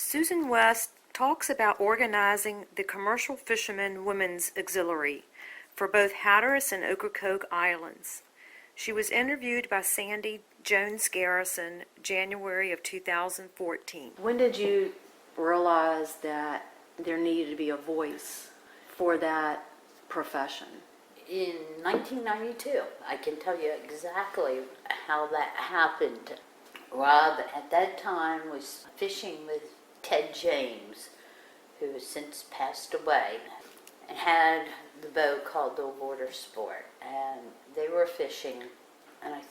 Susan West talks about organizing the Commercial Fishermen Women's Auxiliary for both Hatteras and Ocracoke Islands. She was interviewed by Sandi Jones Garrison, January of 2014. When did you realize that there needed to be a voice for that profession? In 1992, I can tell you exactly how that happened. Rob, at that time, was fishing with Ted James, who has since passed away, and had the boat called the Water Sport. And they were fishing, and I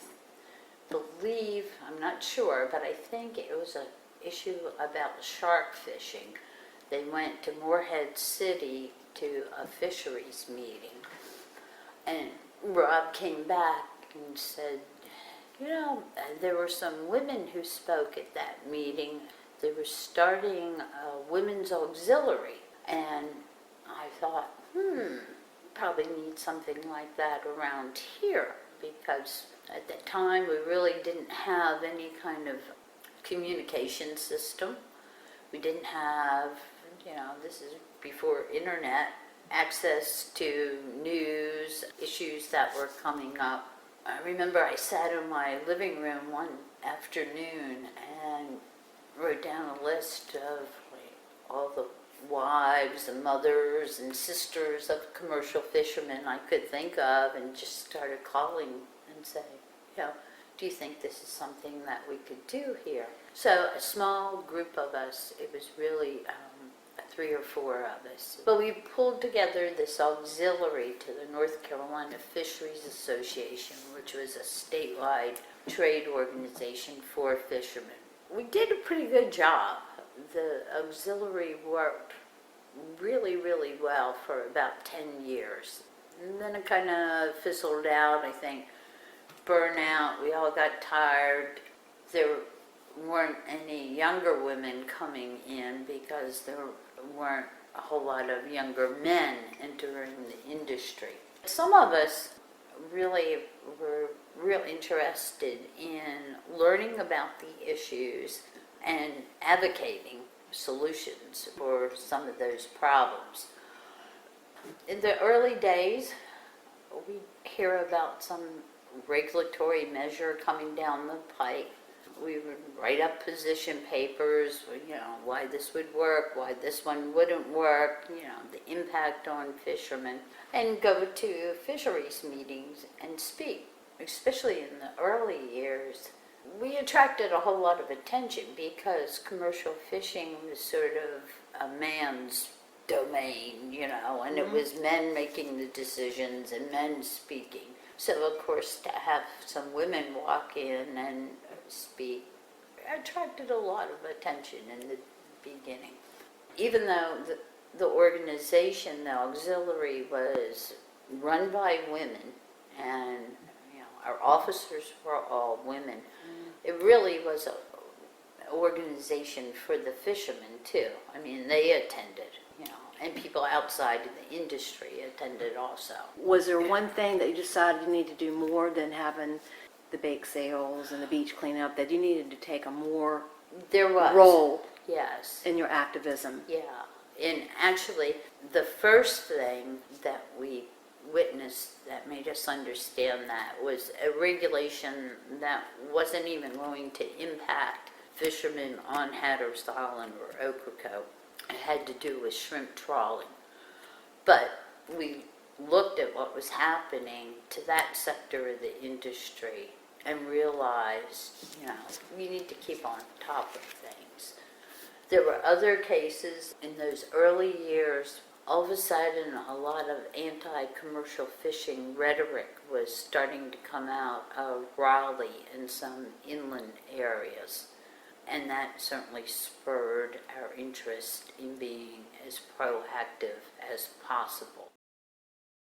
believe, I'm not sure, but I think it was an issue about shark fishing. They went to Morehead City to a fisheries meeting. And Rob came back and said, there were some women who spoke at that meeting. They were starting a women's auxiliary. And I thought, probably need something like that around here, because at that time we really didn't have any kind of communication system. We didn't have, this is before internet, access to news, issues that were coming up. I remember I sat in my living room one afternoon and wrote down a list of all the wives and mothers and sisters of commercial fishermen I could think of, and just started calling and saying, do you think this is something that we could do here? So a small group of us, it was really 3 or 4 of us. But we pulled together this auxiliary to the North Carolina Fisheries Association, which was a statewide trade organization for fishermen. We did a pretty good job. The auxiliary worked really, really well for about 10 years. And then it kind of fizzled out, I think. Burnout, we all got tired. There weren't any younger women coming in because there weren't a whole lot of younger men entering the industry. Some of us really were real interested in learning about the issues and advocating solutions for some of those problems. In the early days, we hear about some regulatory measure coming down the pike. We would write up position papers, why this would work, why this one wouldn't work, the impact on fishermen, and go to fisheries meetings and speak. Especially in the early years, we attracted a whole lot of attention because commercial fishing was sort of a man's domain, and it was men making the decisions and men speaking. So, of course, to have some women walk in and speak attracted a lot of attention in the beginning. Even though the organization, the auxiliary, was run by women, and our officers were all women, it really was an organization for the fishermen too. I mean, they attended, and people outside of the industry attended also. Was there one thing that you decided you needed to do more than having the bake sales and the beach cleanup, that you needed to take a more role in your activism? Yeah, and actually the first thing that we witnessed that made us understand that was a regulation that wasn't even going to impact fishermen on Hatteras Island or Ocracoke. It had to do with shrimp trawling. But we looked at what was happening to that sector of the industry and realized, we need to keep on top of things. There were other cases in those early years. All of a sudden, a lot of anti-commercial fishing rhetoric was starting to come out of Raleigh and some inland areas. And that certainly spurred our interest in being as proactive as possible.